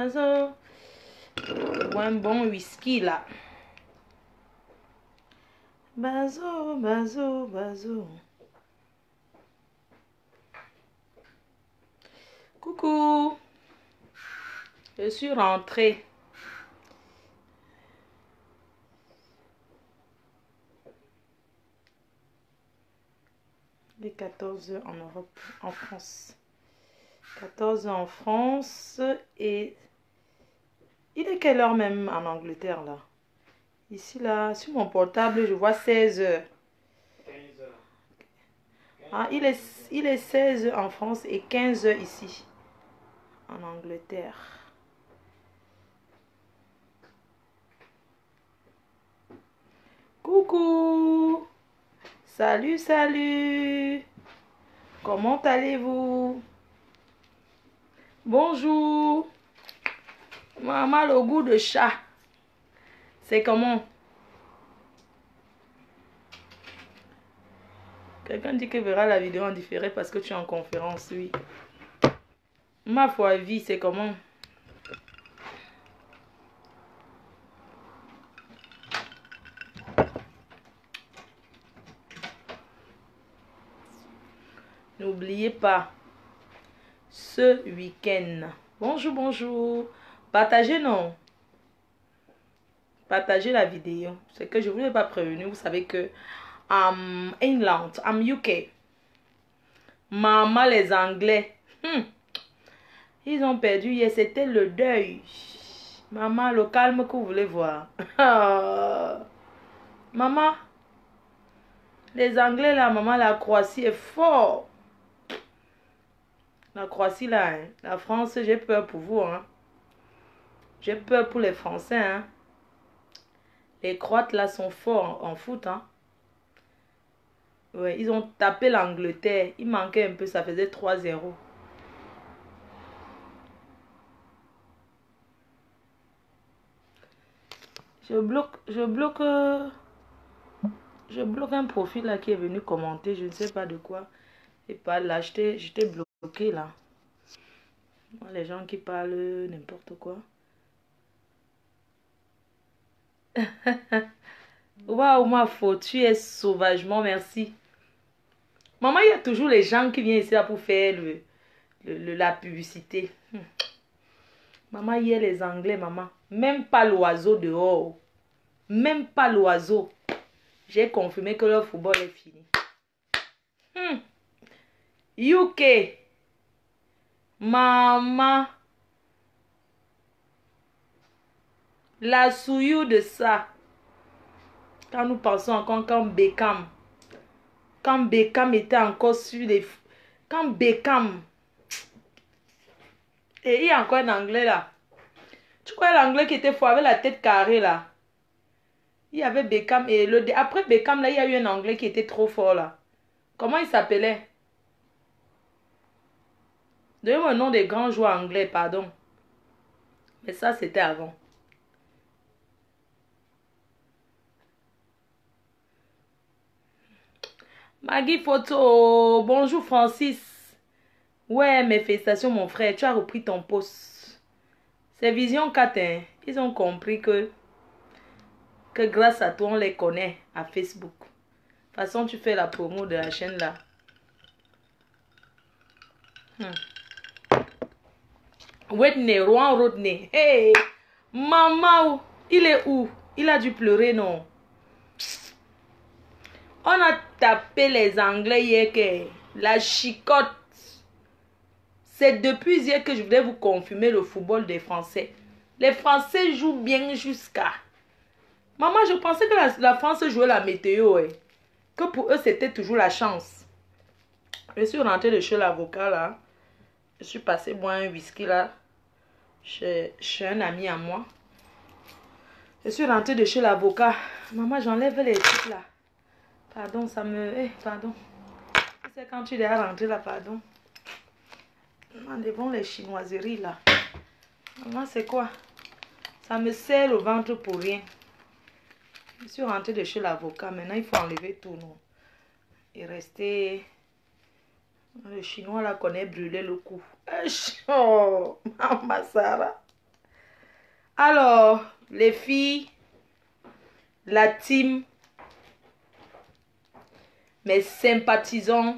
bazo. Ou un bon whisky là. Bazo, bazo, bazo. Coucou. Je suis rentrée. Il est 14 h en Europe, en France. 14 h en France et il est quelle heure même en Angleterre là? Ici là, sur mon portable, je vois 16 h. 15 h. Ah, il est 16 h en France et 15 h ici en Angleterre. Coucou. Salut, salut. Comment allez-vous? Bonjour. Maman, le goût de chat. C'est comment? Quelqu'un dit que verra la vidéo en différé parce que tu es en conférence, oui. Ma foi, vie, c'est comment? N'oubliez pas, ce week-end. Bonjour, bonjour. Partagez, non? Partagez la vidéo. C'est que je ne vous ai pas prévenu. Vous savez que England, UK. Maman, les Anglais. Ils ont perdu hier. C'était le deuil. Maman, le calme que vous voulez voir. Maman, les Anglais là, maman, la Croatie est fort. La Croatie là, hein. La France, j'ai peur pour vous. Hein. J'ai peur pour les Français. Hein. Les Croates là sont forts en foot. Hein. Ouais, ils ont tapé l'Angleterre. Il manquait un peu, ça faisait 3-0. Je bloque un profil là qui est venu commenter, je ne sais pas de quoi. Et pas là, j'étais bloqué là. Moi, les gens qui parlent n'importe quoi. Waouh, ma faute, tu es sauvagement, merci. Maman, il y a toujours les gens qui viennent ici là pour faire la publicité. Maman, hier les Anglais, maman. Même pas l'oiseau dehors. Même pas l'oiseau. J'ai confirmé que le football est fini. UK. Maman. La souillure de ça. Quand nous pensons encore quand Beckham. Quand Beckham était encore sur les... Quand Beckham... Et il y a encore un Anglais là. Tu crois l'Anglais qui était fort avec la tête carrée là? Il y avait Beckham et après Beckham là, il y a eu un Anglais qui était trop fort là. Comment il s'appelait? Donnez-moi le nom des grands joueurs anglais, pardon. Mais ça, c'était avant. Maggie Photo. Bonjour Francis. Ouais, mes félicitations mon frère. Tu as repris ton poste. C'est Vision 4. Hein. Ils ont compris que grâce à toi, on les connaît à Facebook. De toute façon, tu fais la promo de la chaîne là. Whitney, Rouen Rodney. Hey, maman, il est où? Il a dû pleurer, non? On a tapé les Anglais hier que la chicotte. C'est depuis hier que je voulais vous confirmer le football des Français. Les Français jouent bien jusqu'à... Maman, je pensais que la France jouait la météo. Eh. Que pour eux, c'était toujours la chance. Je suis rentrée de chez l'avocat là. Je suis passée boire un whisky là. Chez un ami à moi. Je suis rentrée de chez l'avocat. Maman, j'enlève les trucs là. Pardon, ça me... Eh, pardon. C'est quand tu es rentré là, pardon. Enlevons les chinoiseries là. Maman, c'est quoi? Ça me serre le ventre pour rien. Je suis rentrée de chez l'avocat. Maintenant, il faut enlever tout, non? Et rester... Le chinois là connaît brûler le cou. Oh, Maman Sarah. Alors, les filles, la team, mes sympathisants,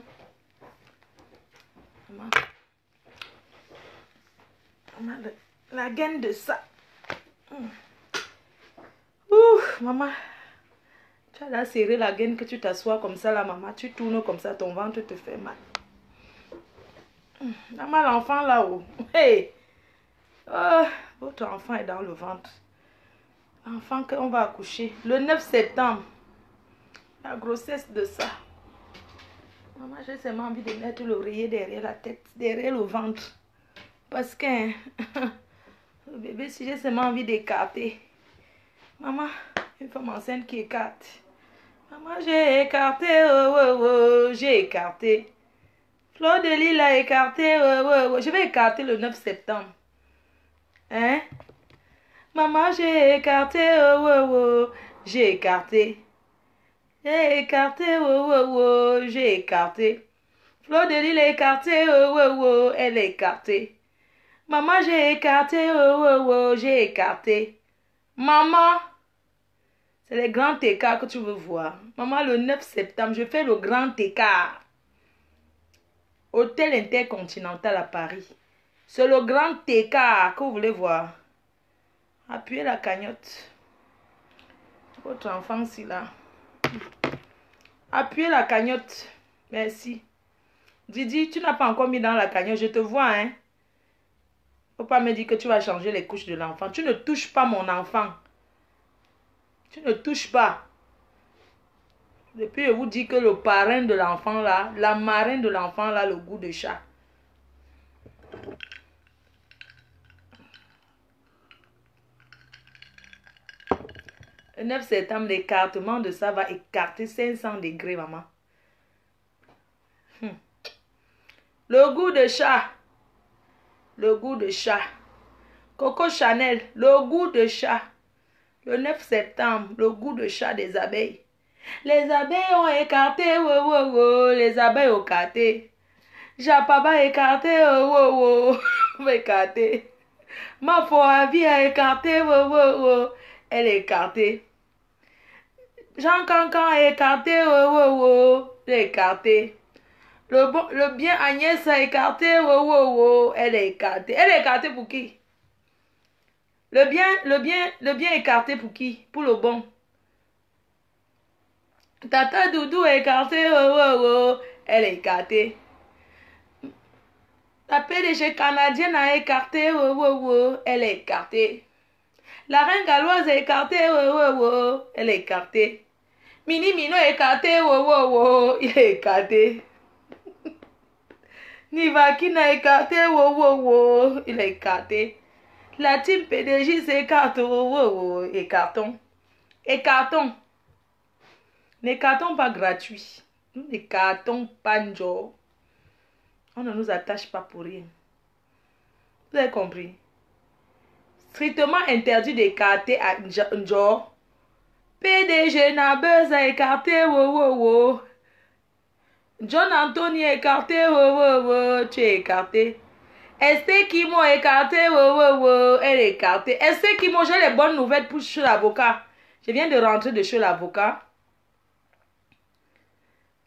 la gaine de ça. Ouf, maman. Tu as là serré la gaine que tu t'assois comme ça, là, maman. Tu tournes comme ça, ton ventre te fait mal. Maman, l'enfant là-haut. Hey! Oh, votre enfant est dans le ventre. L'enfant qu'on va accoucher. Le 9 septembre. La grossesse de ça. Maman, j'ai seulement envie de mettre l'oreiller derrière la tête, derrière le ventre. Parce que le bébé, si j'ai seulement envie d'écarter. Maman, une femme enceinte qui écarte. Maman, j'ai écarté, oh, oh, oh, j'ai écarté. Fleur de Lille a écarté, oh, oh, oh. Je vais écarter le 9 septembre. Hein? Maman, j'ai écarté, oh, oh, oh, j'ai écarté. J'ai écarté, oh, oh, oh, j'ai écarté. Fleur de Lille a écarté, oh, oh, oh, elle est écartée. Maman, j'ai écarté, oh, oh, oh, j'ai écarté. Maman, c'est le grand écart que tu veux voir. Maman, le 9 septembre, je fais le grand écart. Hôtel Intercontinental à Paris. C'est le grand écart que vous voulez voir. Appuyez la cagnotte. Votre enfant, ici, là. Appuyez la cagnotte. Merci. Didi, tu n'as pas encore mis dans la cagnotte. Je te vois, hein. Faut pas me dire que tu vas changer les couches de l'enfant. Tu ne touches pas mon enfant. Tu ne touches pas. Depuis, je vous dis que le parrain de l'enfant là, la marraine de l'enfant là, le goût de chat. Le 9 septembre, l'écartement de ça va écarter 500 degrés, maman. Le goût de chat. Le goût de chat. Coco Chanel, le goût de chat. Le 9 septembre, le goût de chat des abeilles. Les abeilles ont écarté, oh, oh, oh, les abeilles ont écarté. Japaba a écarté, oh, oh, oh, écarté. Ma Foavi a écarté, oh, oh, oh, elle est écartée. Jean Cancan a écarté, oh, oh, oh, elle est écartée. Le bien Agnès a écarté, oh, oh, oh, elle est écartée. Elle est écartée pour qui? Le bien écarté pour qui? Pour le bon. Tata Doudou est écartée, oh, oh, oh, elle est écartée. La PDG canadienne a écarté, oh, oh, oh, elle est écartée. La reine galloise est écartée, oh, oh, oh, elle est écartée. Mini Mino est écarté, oh, oh, oh, il est écarté. Nivaki a écarté, oh, oh, oh, il est écarté. La team PDG s'écarte, oh, oh, oh, écartons. Écartons. N'écartons pas gratuit. Nous n'écartons pas Njo. On ne nous attache pas pour rien. Vous avez compris? Strictement interdit d'écarter à Njo. PDG Nabeuse a écarté, wow, wow, wow. John Anthony a écarté, wow, wow, wow, tu es écarté. Esther Kimo a écarté, wow, wow, wow, elle est écartée. Esther Kimo, j'ai les bonnes nouvelles pour chez l'avocat. Je viens de rentrer de chez l'avocat.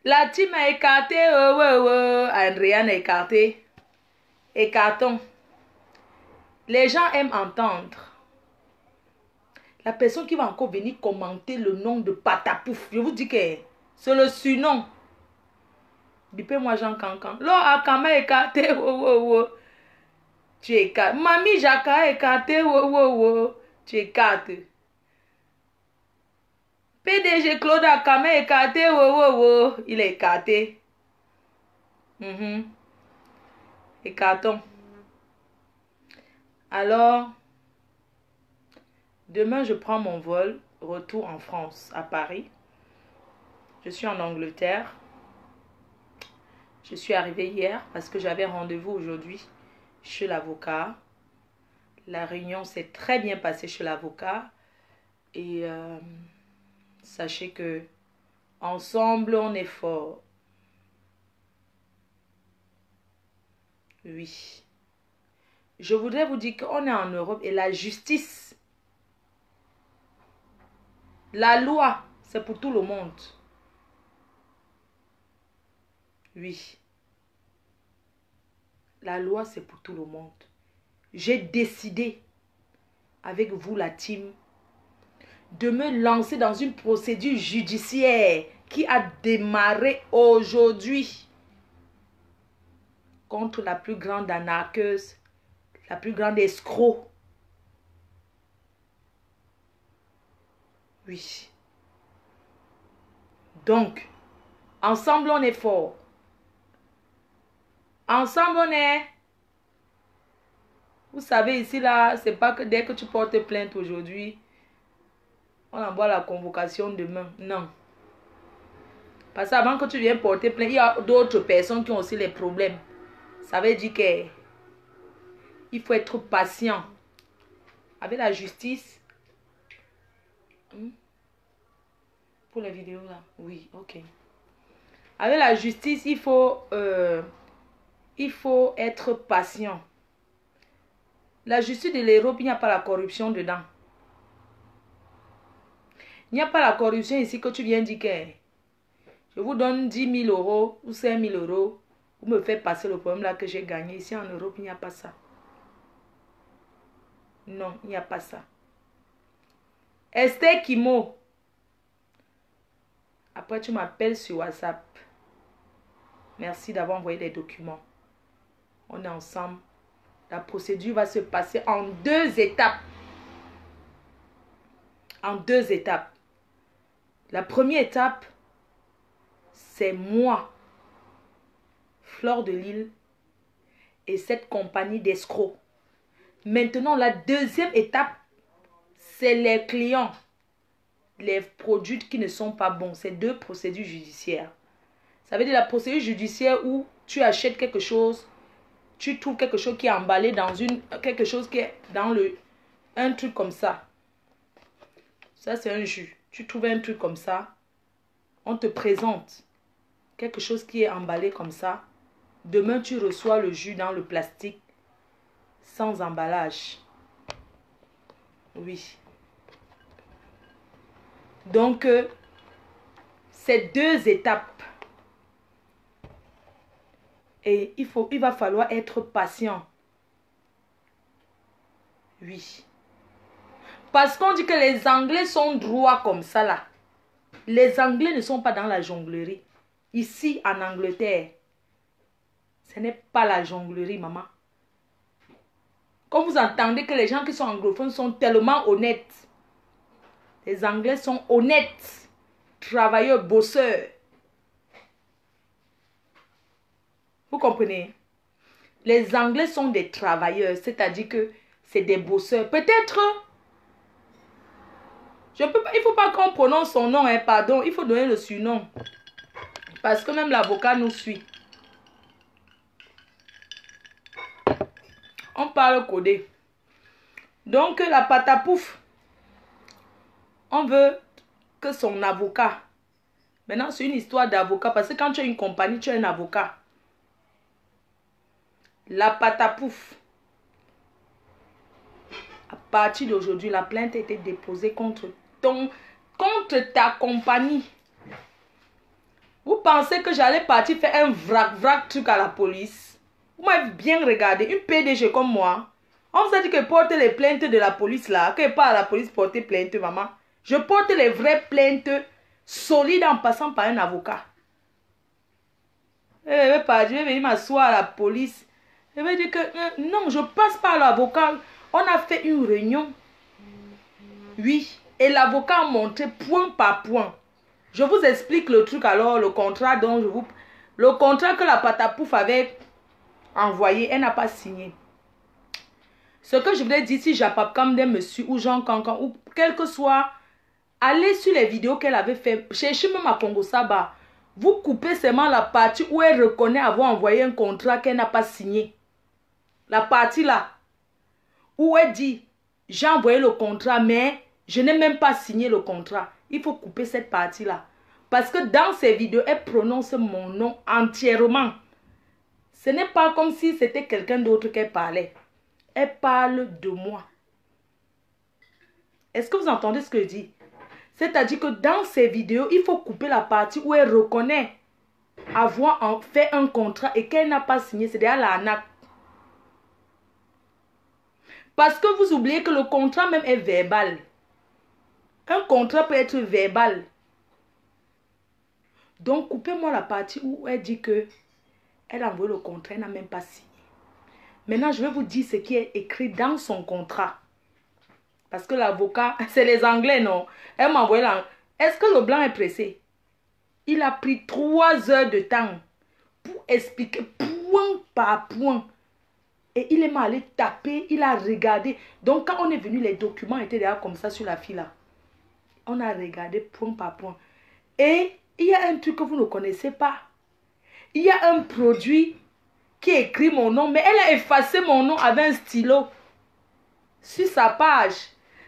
La team a écarté, wow, wow, wow. Andréane a écarté. Écartons. Les gens aiment entendre. La personne qui va encore venir commenter le nom de Patapouf, je vous dis que c'est le surnom. Bipez-moi Jean Cancan. L'eau a quand même écarté, oh, oh, oh. Tu écartes. Mamie Jacques a écarté, oh, oh, oh. Tu écartes. PDG Claude a quand même écarté, oh, oh, oh. Il est écarté. Écartons. Alors, demain, je prends mon vol, retour en France, à Paris. Je suis en Angleterre. Je suis arrivée hier parce que j'avais rendez-vous aujourd'hui chez l'avocat. La réunion s'est très bien passée chez l'avocat. Et sachez que ensemble, on est fort. Oui. Je voudrais vous dire qu'on est en Europe et la justice La loi, c'est pour tout le monde. Oui. La loi, c'est pour tout le monde. J'ai décidé, avec vous, la team, de me lancer dans une procédure judiciaire qui a démarré aujourd'hui contre la plus grande arnaqueuse, la plus grande escroc. Oui. Donc, ensemble on est fort. Ensemble on est... Vous savez, ici là, c'est pas que dès que tu portes plainte aujourd'hui, on envoie la convocation demain. Non. Parce qu'avant que tu viennes porter plainte, il y a d'autres personnes qui ont aussi les problèmes. Ça veut dire que il faut être patient. Avec la justice. Pour les vidéos là. Oui, ok. Avec la justice, il faut être patient. La justice de l'Europe, il n'y a pas la corruption dedans. Il n'y a pas la corruption ici que tu viens dire que je vous donne 10 000 euros ou 5 000 euros. Vous me faites passer le problème là que j'ai gagné. Ici en Europe, il n'y a pas ça. Non, il n'y a pas ça. Esther Kimo. Après, tu m'appelles sur WhatsApp. Merci d'avoir envoyé les documents. On est ensemble. La procédure va se passer en 2 étapes. En 2 étapes. La première étape, c'est moi, Fleur de Lille, et cette compagnie d'escrocs. Maintenant, la deuxième étape, c'est les clients. Les produits qui ne sont pas bons. C'est 2 procédures judiciaires. Ça veut dire la procédure judiciaire où tu achètes quelque chose, tu trouves quelque chose qui est emballé dans quelque chose qui est dans un truc comme ça. Ça, c'est un jus. Tu trouves un truc comme ça, on te présente quelque chose qui est emballé comme ça. Demain, tu reçois le jus dans le plastique sans emballage. Oui. Donc, c'est 2 étapes. Et il va falloir être patient. Oui. Parce qu'on dit que les Anglais sont droits comme ça là. Les Anglais ne sont pas dans la jonglerie. Ici, en Angleterre, ce n'est pas la jonglerie, maman. Comme vous entendez que les gens qui sont anglophones sont tellement honnêtes. Les Anglais sont honnêtes, travailleurs, bosseurs. Vous comprenez? Les Anglais sont des travailleurs, c'est-à-dire que c'est des bosseurs. Peut-être, il ne faut pas qu'on prononce son nom, hein, pardon, il faut donner le surnom. Parce que même l'avocat nous suit. On parle codé. Donc, la patapouf, on veut que son avocat, maintenant c'est une histoire d'avocat, parce que quand tu as une compagnie, tu as un avocat. La patapouf, à partir d'aujourd'hui, la plainte a été déposée contre ta compagnie. Vous pensez que j'allais partir faire un vrac truc à la police? Vous m'avez bien regardé, une PDG comme moi. On vous a dit que porter les plaintes de la police là, que pas à la police porter plainte, maman. Je porte les vraies plaintes solides en passant par un avocat. Je vais venir m'asseoir à la police. Je vais dire que non, je passe par l'avocat. On a fait une réunion. Oui. Et l'avocat a montré point par point. Je vous explique le truc alors, le contrat dont je vous... Le contrat que la patapouf avait envoyé, elle n'a pas signé. Ce que je voulais dire, si Japapkam des monsieur ou Jean Cancan, ou quel que soit, allez sur les vidéos qu'elle avait fait. Cherchez même à Congo Saba. Vous coupez seulement la partie où elle reconnaît avoir envoyé un contrat qu'elle n'a pas signé. La partie là, où elle dit, j'ai envoyé le contrat, mais je n'ai même pas signé le contrat. Il faut couper cette partie-là. Parce que dans ces vidéos, elle prononce mon nom entièrement. Ce n'est pas comme si c'était quelqu'un d'autre qu'elle parlait. Elle parle de moi. Est-ce que vous entendez ce que je dis? C'est-à-dire que dans ces vidéos, il faut couper la partie où elle reconnaît avoir fait un contrat et qu'elle n'a pas signé. C'est déjà l'arnaque. Parce que vous oubliez que le contrat même est verbal. Un contrat peut être verbal. Donc, coupez-moi la partie où elle dit que elle a envoyé le contrat, elle n'a même pas signé. Maintenant, je vais vous dire ce qui est écrit dans son contrat. Parce que l'avocat, c'est les Anglais, non? Elle m'a envoyé là. Est-ce que le blanc est pressé? Il a pris 3 heures de temps pour expliquer point par point. Et il est mal allé taper, il a regardé. Donc, quand on est venu, les documents étaient déjà comme ça sur la fille là. On a regardé point par point. Et il y a un truc que vous ne connaissez pas. Il y a un produit qui écrit mon nom, mais elle a effacé mon nom avec un stylo sur sa page.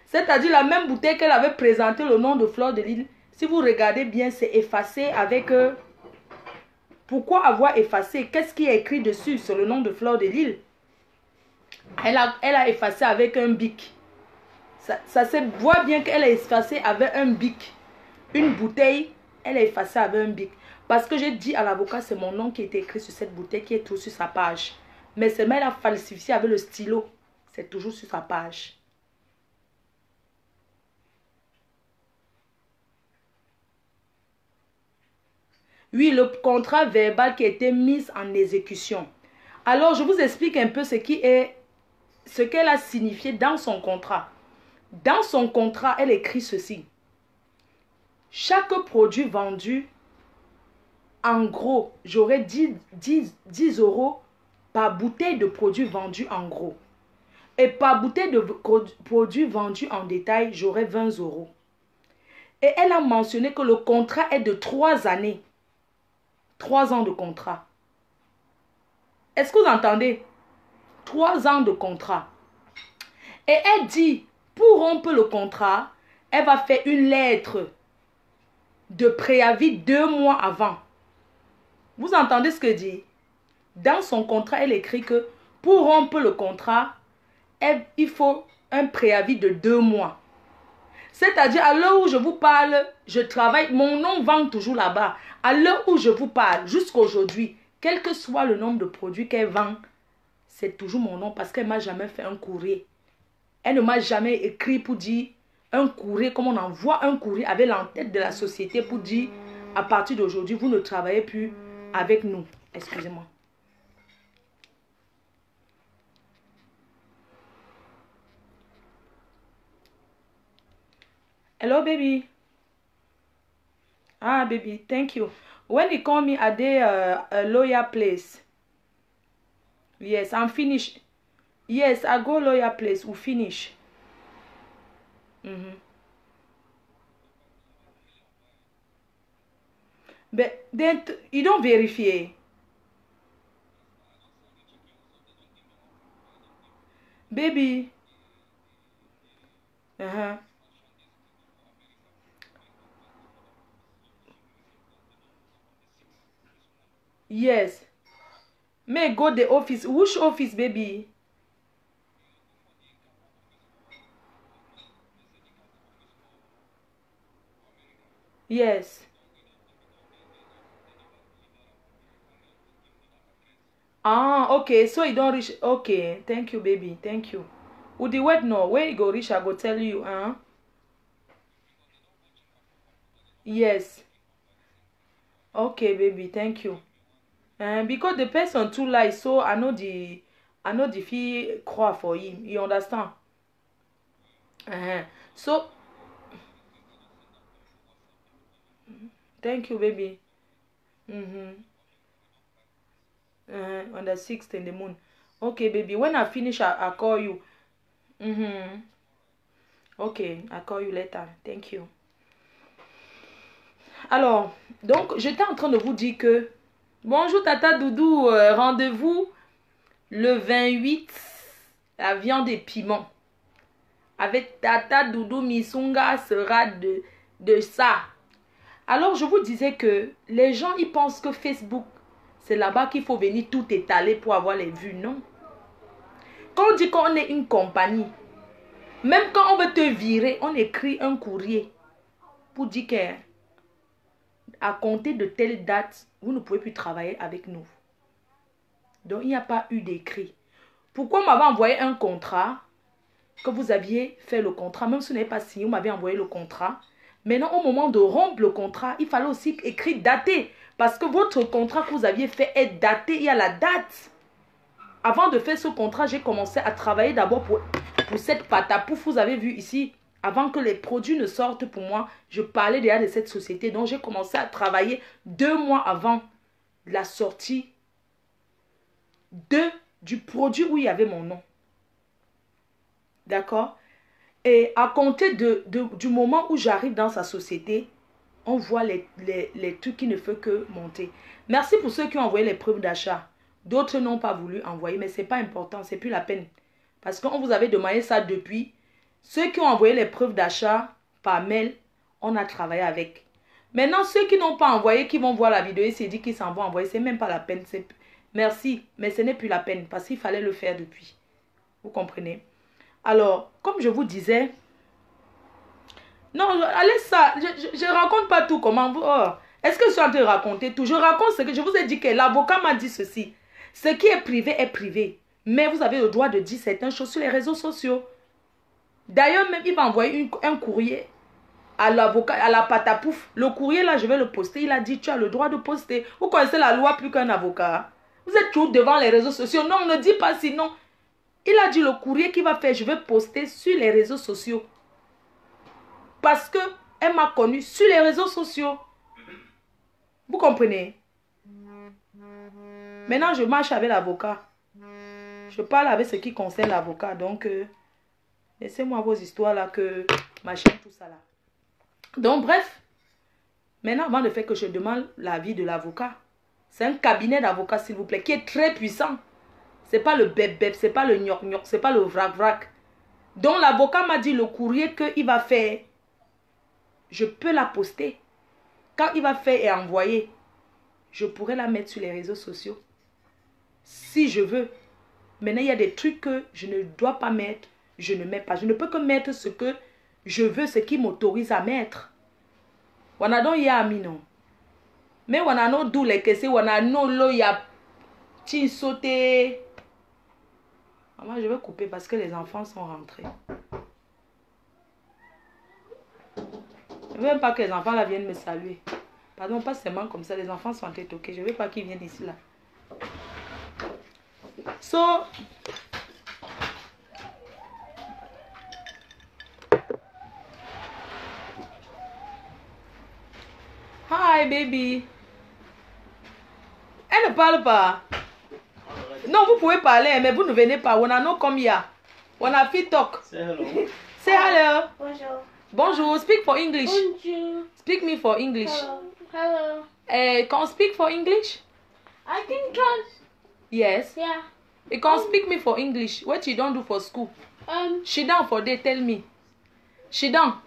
C'est-à-dire la même bouteille qu'elle avait présenté le nom de Fleur de Lys. Si vous regardez bien, c'est effacé avec... pourquoi avoir effacé? Qu'est-ce qui est écrit dessus sur le nom de Fleur de Lys? Elle a effacé avec un bic. Ça se voit bien qu'elle a effacé avec un bic. Une bouteille, elle a effacé avec un bic. Parce que j'ai dit à l'avocat, c'est mon nom qui est écrit sur cette bouteille, qui est tout sur sa page. Mais seulement elle a falsifié avec le stylo. C'est toujours sur sa page. Oui, le contrat verbal qui a été mis en exécution. Alors, je vous explique un peu ce qu'elle a signifié dans son contrat. Dans son contrat, elle écrit ceci. Chaque produit vendu, en gros, j'aurai 10 € par bouteille de produit vendu en gros. Et par bouteille de produit vendu en détail, j'aurai 20 €. Et elle a mentionné que le contrat est de 3 années. 3 ans de contrat. Est-ce que vous entendez? 3 ans de contrat. Et elle dit, pour rompre le contrat, elle va faire une lettre de préavis 2 mois avant. Vous entendez ce que dit? Dans son contrat, elle écrit que pour rompre le contrat, il faut un préavis de 2 mois. C'est-à-dire, à l'heure où je vous parle, je travaille, mon nom vend toujours là-bas. À l'heure où je vous parle, jusqu'aujourd'hui, quel que soit le nombre de produits qu'elle vend, c'est toujours mon nom parce qu'elle ne m'a jamais fait un courrier. Elle ne m'a jamais écrit pour dire un courrier, comme on envoie un courrier avec l'entête de la société pour dire, à partir d'aujourd'hui, vous ne travaillez plus avec nous. Excusez-moi. Hello, baby. Ah, baby, thank you. When you call me at a lawyer place. Yes, I'm finished. Yes, I go lawyer place. We finish. But then you don't verify. Baby. Yes. May go the office. Which office, baby? Yes. Ah, okay. So you don't reach. Okay. Thank you, baby. Thank you. Would the word no? Where you go reach, I go tell you, huh? Yes. Okay, baby. Thank you. Because the person too lie, so I know the fee croix for him. You understand? So thank you, baby. On the 6th in the moon. Okay, baby. When I finish, I'll call you. Okay, I'll call you later. Thank you. Alors, donc, j'étais en train de vous dire que bonjour Tata Doudou, rendez-vous le 28, la viande et piment. Avec Tata Doudou Misunga sera de ça. Alors, je vous disais que les gens, ils pensent que Facebook, c'est là-bas qu'il faut venir tout étaler pour avoir les vues. Non. Quand on dit qu'on est une compagnie, même quand on veut te virer, on écrit un courrier. pour dire qu'à compter de telle date, vous ne pouvez plus travailler avec nous. Donc, il n'y a pas eu d'écrit. Pourquoi on m'avait envoyé un contrat, que vous aviez fait le contrat, même si vous n'avez pas signé, vous m'avez envoyé le contrat. Maintenant, au moment de rompre le contrat, il fallait aussi écrire daté. Parce que votre contrat que vous aviez fait est daté, il y a la date. Avant de faire ce contrat, j'ai commencé à travailler d'abord pour cette patapouf, vous avez vu ici. Avant que les produits ne sortent pour moi, je parlais déjà de cette société. Donc, j'ai commencé à travailler 2 mois avant la sortie du produit où il y avait mon nom. D'accord? Et à compter du moment où j'arrive dans sa société, on voit les trucs qui ne font que monter. Merci pour ceux qui ont envoyé les preuves d'achat. D'autres n'ont pas voulu envoyer, mais ce n'est pas important, c'est plus la peine. Parce qu'on vous avait demandé ça depuis. Ceux qui ont envoyé les preuves d'achat par mail, on a travaillé avec. Maintenant, ceux qui n'ont pas envoyé, qui vont voir la vidéo et se disent qu'ils s'en vont envoyer, ce n'est même pas la peine. Merci, mais ce n'est plus la peine parce qu'il fallait le faire depuis. Vous comprenez? Alors, comme je vous disais, non, allez ça, je ne raconte pas tout comment vous... Oh, est-ce que je suis en train de raconter tout? Je raconte ce que je vous ai dit, que l'avocat m'a dit ceci. Ce qui est privé est privé. Mais vous avez le droit de dire certaines choses sur les réseaux sociaux. D'ailleurs, même il va envoyer un courrier à l'avocat, à la patapouf. Le courrier là, je vais le poster. Il a dit, tu as le droit de poster. Vous connaissez la loi plus qu'un avocat. Vous êtes toujours devant les réseaux sociaux. Non, ne dis pas sinon. Il a dit le courrier qu'il va faire, je vais poster sur les réseaux sociaux. Parce qu'elle m'a connu sur les réseaux sociaux. Vous comprenez? Maintenant, je marche avec l'avocat. Je parle avec ce qui concerne l'avocat. Donc, laissez-moi vos histoires là, que machin, tout ça là. Donc, bref. Maintenant, avant de faire que je demande l'avis de l'avocat. C'est un cabinet d'avocats, s'il vous plaît, qui est très puissant. C'est pas le bep-bep, c'est pas le gnoc-gnoc, c'est pas le vrac-vrac. Donc, l'avocat m'a dit le courrier qu'il va faire, je peux la poster. Quand il va faire et envoyer, je pourrais la mettre sur les réseaux sociaux. Si je veux. Maintenant, il y a des trucs que je ne dois pas mettre, je ne mets pas. Je ne peux que mettre ce que je veux, ce qui m'autorise à mettre. Wana don ya amino. Mais wana no dou les kese, wana no lo ya ti sauté. Maman, je vais couper parce que les enfants sont rentrés. Je ne veux même pas que les enfants là viennent me saluer. Pardon, pas seulement comme ça, les enfants sont en tête, ok? Je ne veux pas qu'ils viennent ici là. So, hi baby. Elle ne parle pas. Non, vous pouvez parler, mais vous ne venez pas. On a no come here. On a fit talk. Say hello. Say hello. Bonjour. Bonjour. Speak for English. Bonjour. Speak me for English. Hello. Can you speak for English? I can trust. Yes. Yeah. You can speak me for English. What you don't do for school? Sit down for day. Tell me. Sit down.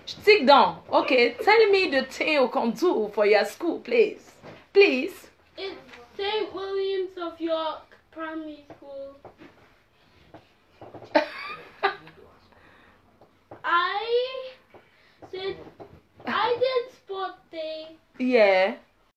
Sit down. Okay. Tell me the thing you can do for your school, please. Please. It's St. Williams of York Primary School. I did sport day. Yeah.